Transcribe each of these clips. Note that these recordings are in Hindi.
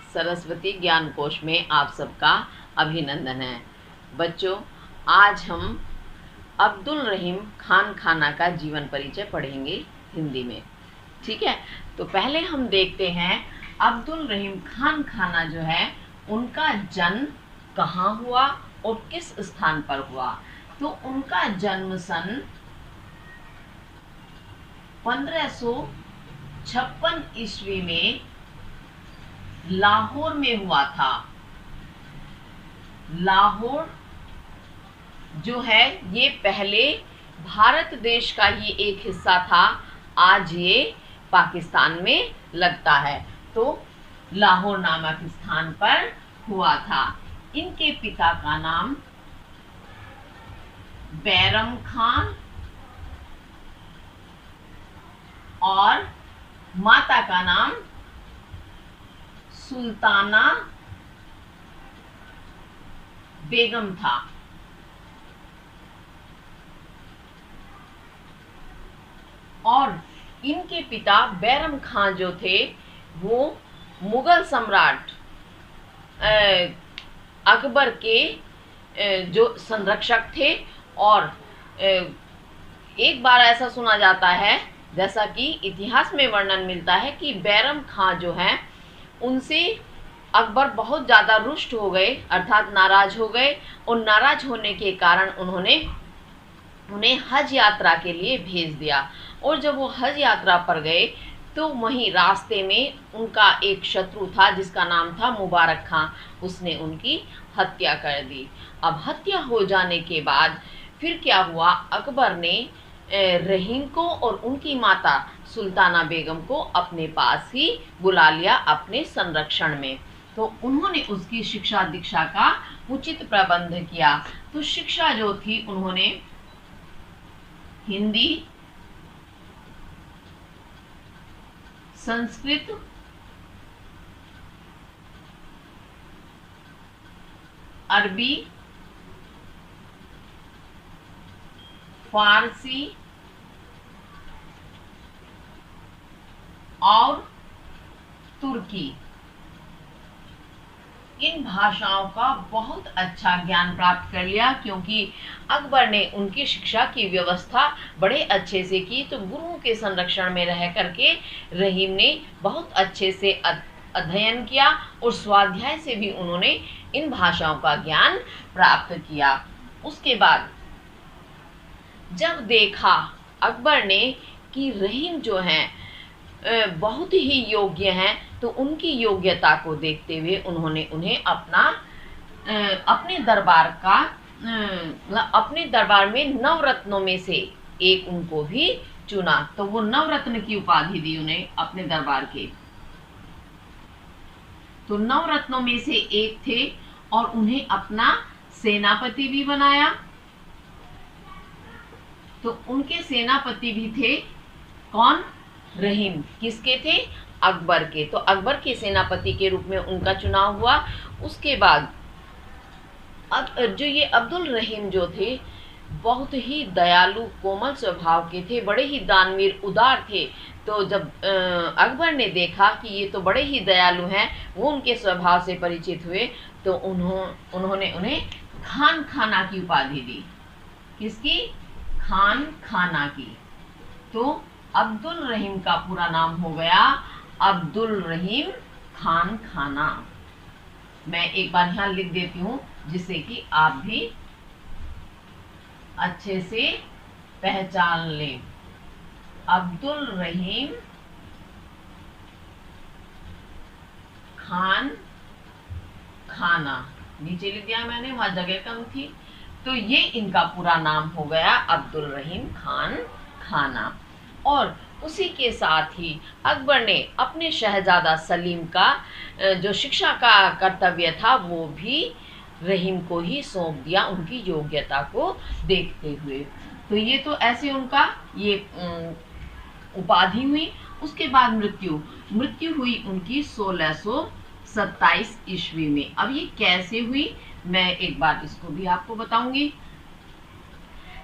सरस्वती ज्ञान कोश में आप सबका अभिनंदन है। बच्चों, आज हम अब्दुल रहीम खान खाना का जीवन परिचय पढ़ेंगे हिंदी में। ठीक है, तो पहले हम देखते हैं अब्दुल रहीम खान खाना जो है उनका जन्म कहाँ हुआ और किस स्थान पर हुआ। तो उनका जन्म सन 1556 ईस्वी में लाहौर में हुआ था। लाहौर जो है ये पहले भारत देश का ही एक हिस्सा था, आज ये पाकिस्तान में लगता है। तो लाहौर नामक स्थान पर हुआ था। इनके पिता का नाम बैरम खान और माता का नाम सुल्ताना बेगम था। और इनके पिता बैरम खान जो थे वो मुगल सम्राट अकबर के जो संरक्षक थे। और एक बार ऐसा सुना जाता है, जैसा कि इतिहास में वर्णन मिलता है, कि बैरम खान जो हैं उनसे अकबर बहुत ज़्यादा रुष्ट हो गए, अर्थात नाराज हो गए। और नाराज होने के कारण उन्होंने उन्हें हज यात्रा के लिए भेज दिया। और जब वो हज यात्रा पर गए तो वहीं रास्ते में उनका एक शत्रु था जिसका नाम था मुबारक खान, उसने उनकी हत्या कर दी। अब हत्या हो जाने के बाद फिर क्या हुआ, अकबर ने रहीम को और उनकी माता सुल्ताना बेगम को अपने पास ही बुला लिया अपने संरक्षण में। तो उन्होंने उसकी शिक्षा दीक्षा का उचित प्रबंध किया। तो शिक्षा जो थी उन्होंने हिंदी, संस्कृत, अरबी, फारसी और तुर्की, इन भाषाओं का बहुत अच्छा ज्ञान प्राप्त कर लिया, क्योंकि अकबर ने उनकी शिक्षा की व्यवस्था बड़े अच्छे से की। तो गुरुओं के संरक्षण में रह करके रहीम ने बहुत अच्छे से अध्ययन किया और स्वाध्याय से भी उन्होंने इन भाषाओं का ज्ञान प्राप्त किया। उसके बाद जब देखा अकबर ने कि रहीम जो हैं बहुत ही योग्य हैं, तो उनकी योग्यता को देखते हुए उन्होंने उन्हें अपने दरबार में नवरत्नों में से एक उनको भी चुना। तो वो नवरत्न की उपाधि दी उन्हें अपने दरबार के। तो नवरत्नों में से एक थे और उन्हें अपना सेनापति भी बनाया। तो उनके सेनापति भी थे कौन? रहीम। किसके थे? अकबर के। तो अकबर के सेनापति के रूप में उनका चुनाव हुआ। उसके बाद जो ये अब्दुल रहीम जो थे बहुत ही दयालु कोमल स्वभाव के थे, बड़े ही दानवीर उदार थे। तो जब अकबर ने देखा कि ये तो बड़े ही दयालु हैं, वो उनके स्वभाव से परिचित हुए, तो उन्होंने उन्हें खान खाना की उपाधि दी। किसकी? खान खाना की। तो अब्दुल रहीम का पूरा नाम हो गया अब्दुल रहीम खान खाना। मैं एक बार यहाँ लिख देती हूँ जिससे कि आप भी अच्छे से पहचान लें। अब्दुल रहीम खान खाना, नीचे लिख दिया मैंने, वहां जगह कम थी। तो ये इनका पूरा नाम हो गया अब्दुल रहीम खान खाना। और उसी के साथ ही अकबर ने अपने शहजादा सलीम का जो शिक्षा का कर्तव्य था वो भी रहीम को ही सौंप दिया, उनकी योग्यता को देखते हुए। तो ये तो ऐसे उनका ये उपाधि हुई। उसके बाद मृत्यु हुई उनकी 1627 ईस्वी में। अब ये कैसे हुई, मैं एक बार इसको भी आपको बताऊंगी।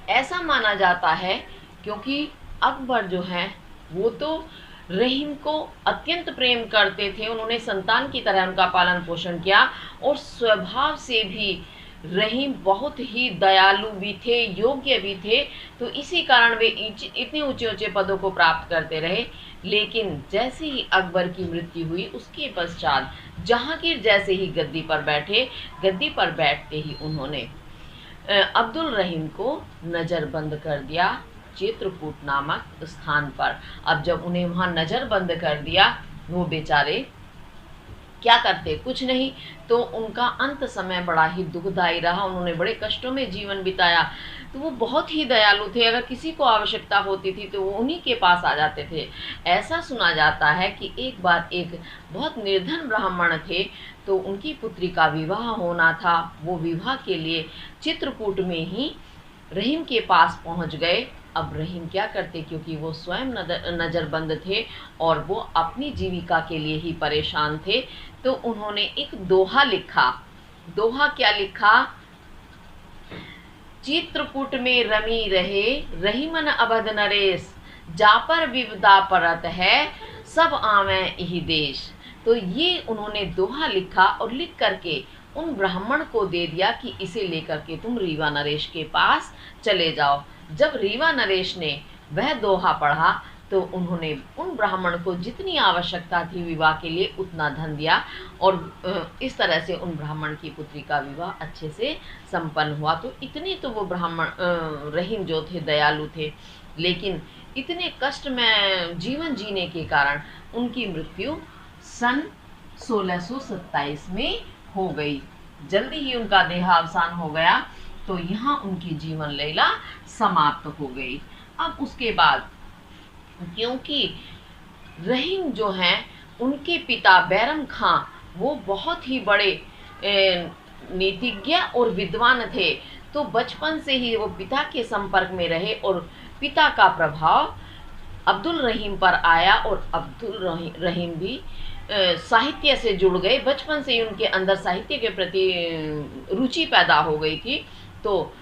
ऐसा माना जाता है क्योंकि अकबर जो है वो तो रहीम को अत्यंत प्रेम करते थे, उन्होंने संतान की तरह उनका पालन पोषण किया और स्वभाव से भी रहीम बहुत ही दयालु भी थे, योग्य भी थे। तो इसी कारण वे इतने ऊंचे ऊंचे पदों को प्राप्त करते रहे। लेकिन जैसे ही अकबर की मृत्यु हुई उसके पश्चात जहांगीर जैसे ही गद्दी पर बैठे, गद्दी पर बैठते ही उन्होंने अब्दुल रहीम को नज़रबंद कर दिया चित्रकूट नामक स्थान पर। अब जब उन्हें वहां नज़रबंद कर दिया, वो बेचारे क्या करते, कुछ नहीं। तो उनका अंत समय बड़ा ही दुखदायी रहा, उन्होंने बड़े कष्टों में जीवन बिताया। तो वो बहुत ही दयालु थे, अगर किसी को आवश्यकता होती थी तो वो उन्हीं के पास आ जाते थे। ऐसा सुना जाता है कि एक बार एक बहुत निर्धन ब्राह्मण थे, तो उनकी पुत्री का विवाह होना था। वो विवाह के लिए चित्रकूट में ही रहीम के पास पहुंच गए। अब रहीम क्या करते, क्योंकि वो स्वयं नज़रबंद थे और वो अपनी जीविका के लिए ही परेशान थे, तो उन्होंने एक दोहा लिखा। दोहा क्या लिखा? चित्रकूट में रमी रहे रहीमन अबध नरेश, जा पर विपदा परत है सब आवे यही देश। तो ये उन्होंने दोहा लिखा और लिख करके उन ब्राह्मण को दे दिया कि इसे लेकर के तुम रीवा नरेश के पास चले जाओ। जब रीवा नरेश ने वह दोहा पढ़ा तो उन्होंने उन ब्राह्मण को जितनी आवश्यकता थी विवाह के लिए उतना धन दिया और इस तरह से उन ब्राह्मण की पुत्री का विवाह अच्छे से संपन्न हुआ। तो इतने तो वो ब्राह्मण रहीम जो थे दयालु थे, लेकिन इतने कष्ट में जीवन जीने के कारण उनकी मृत्यु सन 1627 में हो गई। जल्दी ही उनका देहावसान हो गया। तो यहाँ उनकी जीवन लीला समाप्त हो गई। अब उसके बाद क्योंकि रहीम जो हैं उनके पिता बैरम खां वो बहुत ही बड़े नीतिज्ञ और विद्वान थे, तो बचपन से ही वो पिता के संपर्क में रहे और पिता का प्रभाव अब्दुल रहीम पर आया और अब्दुल रहीम भी साहित्य से जुड़ गए। बचपन से ही उनके अंदर साहित्य के प्रति रुचि पैदा हो गई थी। तो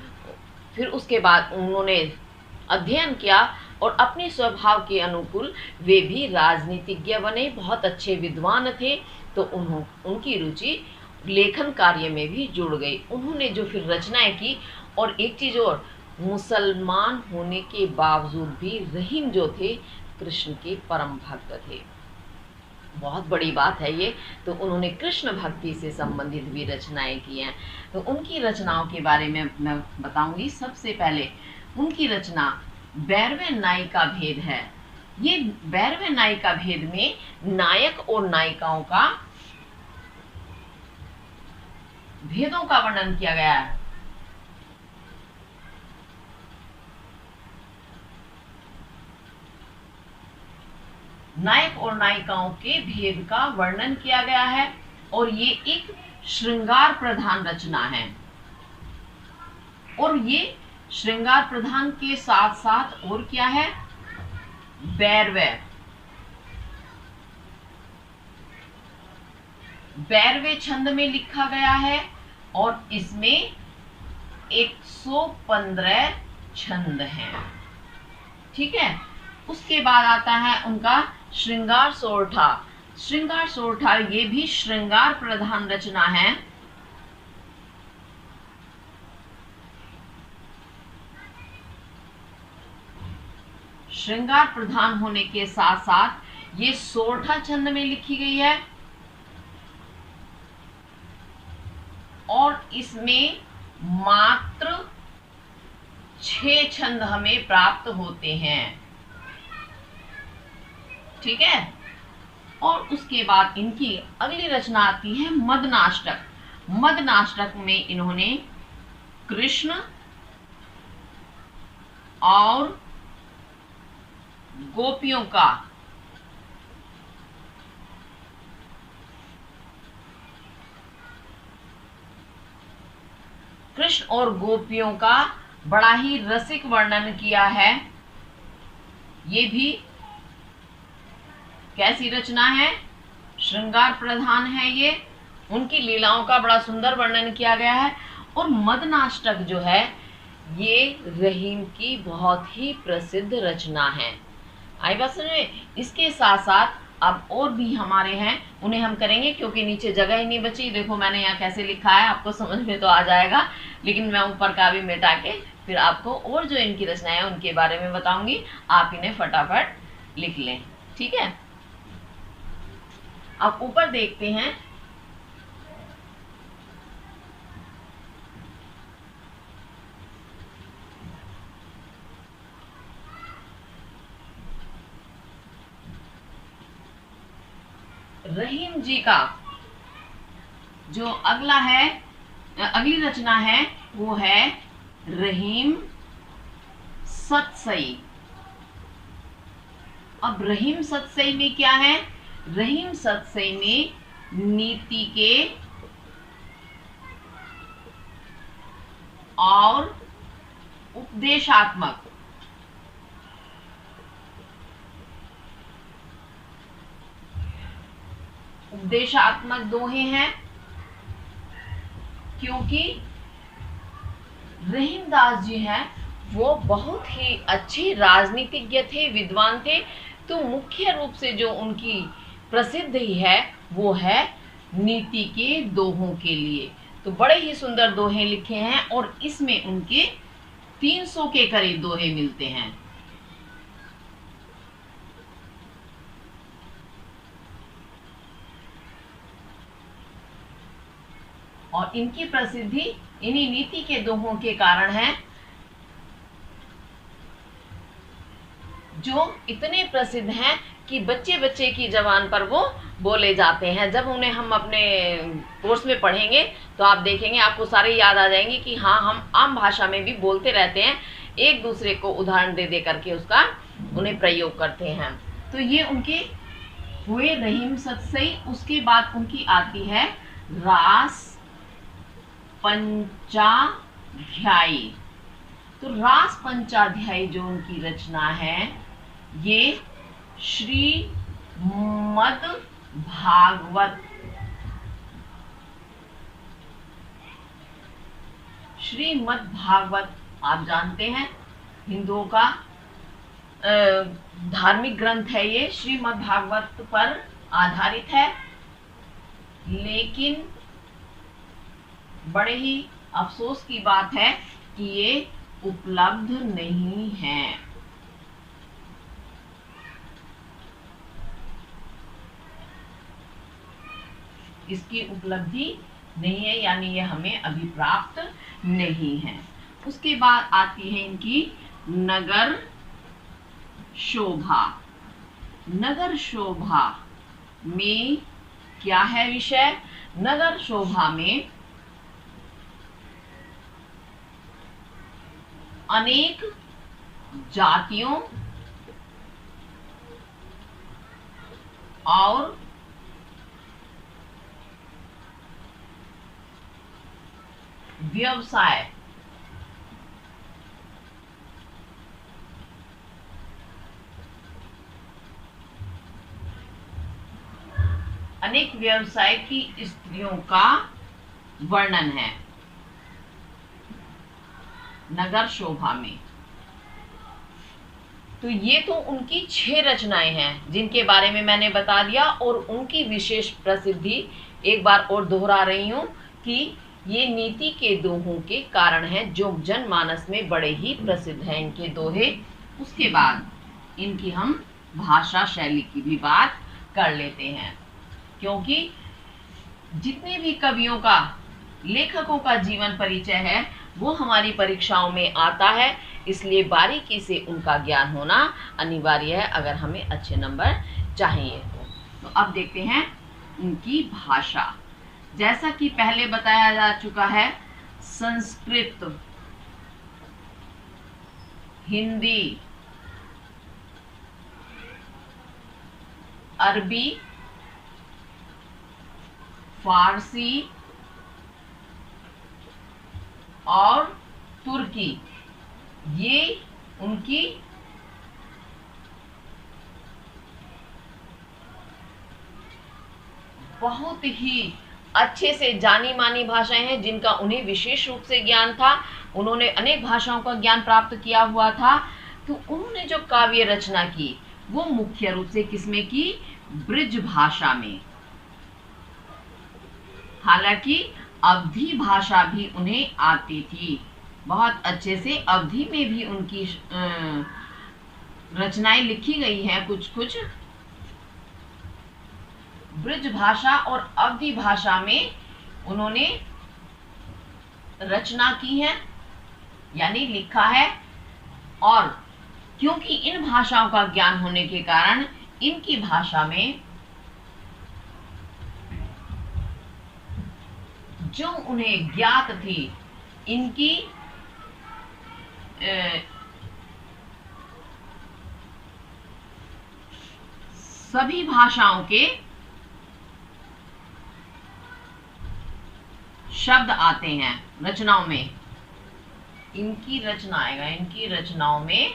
फिर उसके बाद उन्होंने अध्ययन किया और अपने स्वभाव के अनुकूल वे भी राजनीतिज्ञ बने, बहुत अच्छे विद्वान थे। तो उनकी रुचि लेखन कार्य में भी जुड़ गई। उन्होंने जो फिर रचनाएं की, और एक चीज़ और, मुसलमान होने के बावजूद भी रहीम जो थे कृष्ण के परम भक्त थे। बहुत बड़ी बात है ये। तो उन्होंने कृष्ण भक्ति से संबंधित भी रचनाएं की हैं। तो उनकी रचनाओं के बारे में मैं बताऊंगी। सबसे पहले उनकी रचना 12वें नाई का भेद है। ये 12वें नाई का भेद में नायक और नायिकाओं का भेदों का वर्णन किया गया है। नायक और नायिकाओं के भेद का वर्णन किया गया है और ये एक श्रृंगार प्रधान रचना है। और ये श्रृंगार प्रधान के साथ साथ और क्या है, 12वें छंद में लिखा गया है और इसमें 115 छंद हैं। ठीक है। उसके बाद आता है उनका श्रृंगार सोरठा। श्रृंगार सोरठा ये भी श्रृंगार प्रधान रचना है। श्रृंगार प्रधान होने के साथ साथ ये सोरठा छंद में लिखी गई है और इसमें मात्र 6 छंद हमें प्राप्त होते हैं। ठीक है। और उसके बाद इनकी अगली रचना आती है मदनाष्टक। मदनाष्टक में इन्होंने कृष्ण और गोपियों का बड़ा ही रसिक वर्णन किया है। ये भी कैसी रचना है, श्रृंगार प्रधान है ये। उनकी लीलाओं का बड़ा सुंदर वर्णन किया गया है। और मदनाष्टक जो है ये रहीम की बहुत ही प्रसिद्ध रचना है। आई बात समझ में। इसके साथ साथ अब और भी हमारे हैं, उन्हें हम करेंगे क्योंकि नीचे जगह ही नहीं बची। देखो मैंने यहाँ कैसे लिखा है, आपको समझ में तो आ जाएगा, लेकिन मैं ऊपर का भी मिटा के फिर आपको और जो इनकी रचनाएं हैं उनके बारे में बताऊंगी, आप इन्हें फटाफट लिख लें, ठीक है। अब ऊपर देखते हैं। रहीम जी का जो अगली रचना है वो है रहीम सतसई। अब रहीम सतसई में क्या है? रहीम सतसई में नीति के और उपदेशात्मक दोहे हैं, क्योंकि रहीमदास जी हैं वो बहुत ही अच्छे राजनीतिज्ञ थे, विद्वान थे। तो मुख्य रूप से जो उनकी प्रसिद्धि है वो है नीति के दोहों के लिए। तो बड़े ही सुंदर दोहे लिखे हैं और इसमें उनके 300 के करीब दोहे मिलते हैं। और इनकी प्रसिद्धि इन्हीं नीति के दोहों के कारण है, जो इतने प्रसिद्ध हैं कि बच्चे बच्चे की जबान पर वो बोले जाते हैं। जब उन्हें हम अपने कोर्स में पढ़ेंगे तो आप देखेंगे, आपको सारे याद आ जाएंगे कि हाँ, हम आम भाषा में भी बोलते रहते हैं, एक दूसरे को उदाहरण दे दे करके उसका उन्हें प्रयोग करते हैं। तो ये उनके हुए रहीम सतसई। उसके बाद उनकी आती है रास पंचाध्यायी। तो रास पंचाध्यायी जो उनकी रचना है ये श्रीमद् भागवत आप जानते हैं हिंदुओं का धार्मिक ग्रंथ है। ये श्रीमद् भागवत पर आधारित है, लेकिन बड़े ही अफसोस की बात है कि ये उपलब्ध नहीं है। इसकी उपलब्धि नहीं है, यानी ये हमें अभी प्राप्त नहीं है। उसके बाद आती है इनकी नगर शोभा। नगर शोभा में क्या है विषय? नगर शोभा में अनेक जातियों और व्यवसाय की स्त्रियों का वर्णन है नगर शोभा में। तो ये तो उनकी 6 रचनाएं हैं जिनके बारे में मैंने बता दिया, और उनकी विशेष प्रसिद्धि एक बार और दोहरा रही हूं कि ये नीति के दोहों के कारण है, जो जनमानस में बड़े ही प्रसिद्ध हैं इनके दोहे। उसके बाद इनकी हम भाषा शैली की भी बात कर लेते हैं, क्योंकि जितने भी कवियों का, लेखकों का जीवन परिचय है वो हमारी परीक्षाओं में आता है, इसलिए बारीकी से उनका ज्ञान होना अनिवार्य है अगर हमें अच्छे नंबर चाहिए। तो अब देखते हैं उनकी भाषा। जैसा कि पहले बताया जा चुका है, संस्कृत, हिंदी, अरबी, फारसी और तुर्की, ये उनकी बहुत ही अच्छे से जानी मानी भाषाएं हैं, जिनका उन्हें विशेष रूप से ज्ञान था। उन्होंने अनेक भाषाओं का ज्ञान प्राप्त किया हुआ था। तो उन्होंने जो काव्य रचना की वो मुख्य रूप से किसमें की? ब्रिज भाषा में। हालांकि अवधी भाषा भी उन्हें आती थी, बहुत अच्छे से अवधी में भी उनकी रचनाएं लिखी गई हैं कुछ कुछ। ब्रिज भाषा और अवधी भाषा में उन्होंने रचना की है, यानी लिखा है। और क्योंकि इन भाषाओं का ज्ञान होने के कारण इनकी भाषा में जो उन्हें ज्ञात थी, इनकी सभी भाषाओं के शब्द आते हैं रचनाओं में। इनकी रचना आएगा, इनकी रचनाओं में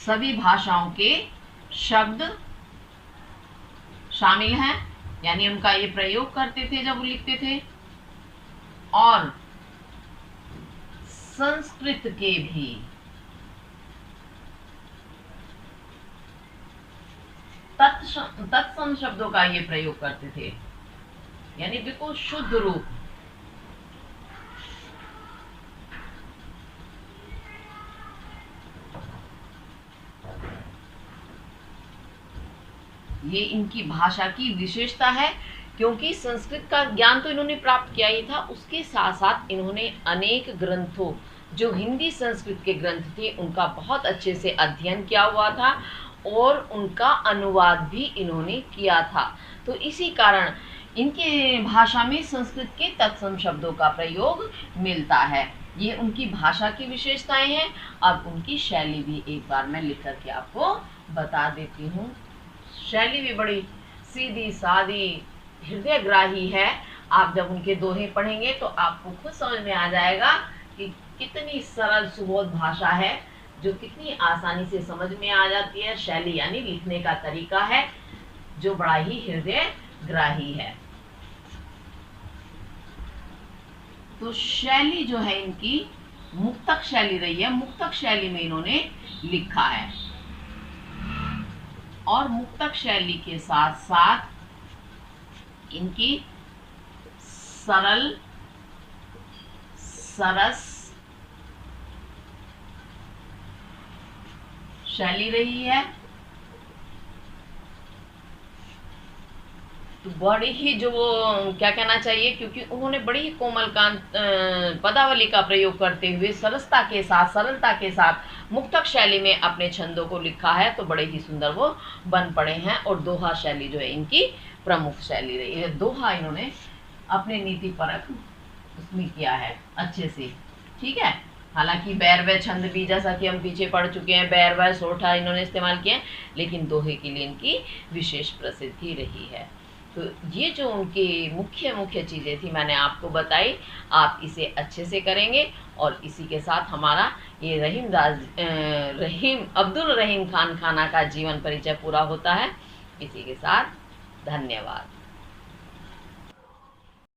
सभी भाषाओं के शब्द शामिल हैं, यानी उनका ये प्रयोग करते थे जब वो लिखते थे। और संस्कृत के भी तत्सम शब्दों का ये प्रयोग करते थे, यानी बिल्कुल शुद्ध रूप। ये इनकी भाषा की विशेषता है, क्योंकि संस्कृत का ज्ञान तो इन्होंने प्राप्त किया ही था, उसके साथ साथ इन्होंने अनेक ग्रंथों, जो हिंदी संस्कृत के ग्रंथ थे, उनका बहुत अच्छे से अध्ययन किया हुआ था और उनका अनुवाद भी इन्होंने किया था। तो इसी कारण इनके भाषा में संस्कृत के तत्सम शब्दों का प्रयोग मिलता है। ये उनकी भाषा की विशेषताएं हैं। अब उनकी शैली भी एक बार मैं लिख करके आपको बता देती हूँ। शैली भी बड़ी सीधी सादी हृदयग्राही है। आप जब उनके दोहे पढ़ेंगे तो आपको खुद समझ में आ जाएगा कि कितनी सरल सुबोध भाषा है, जो कितनी आसानी से समझ में आ जाती है। शैली यानी लिखने का तरीका है जो बड़ा ही हृदयग्राही है। तो शैली जो है इनकी मुक्तक शैली रही है। मुक्तक शैली में इन्होंने लिखा है, और मुक्तक शैली के साथ साथ इनकी सरल सरस शैली रही है। तो बड़ी ही जो क्या कहना चाहिए, क्योंकि उन्होंने बड़ी ही कोमलकांत पदावली का प्रयोग करते हुए सरसता के साथ, सरलता के साथ मुक्तक शैली में अपने छंदों को लिखा है, तो बड़े ही सुंदर वो बन पड़े हैं। और दोहा शैली जो है इनकी प्रमुख शैली रही है। दोहा इन्होंने अपने नीति परक उसमें किया है अच्छे से, ठीक है। हालांकि बैर व छंद भी, जैसा कि हम पीछे पढ़ चुके हैं, बैर व सोठा इन्होंने इस्तेमाल किया, लेकिन दोहे के लिए इनकी विशेष प्रसिद्धि रही है। तो ये जो उनकी मुख्य चीज़ें थी मैंने आपको बताई, आप इसे अच्छे से करेंगे। और इसी के साथ हमारा ये अब्दुल रहीम खान खाना का जीवन परिचय पूरा होता है। इसी के साथ धन्यवाद।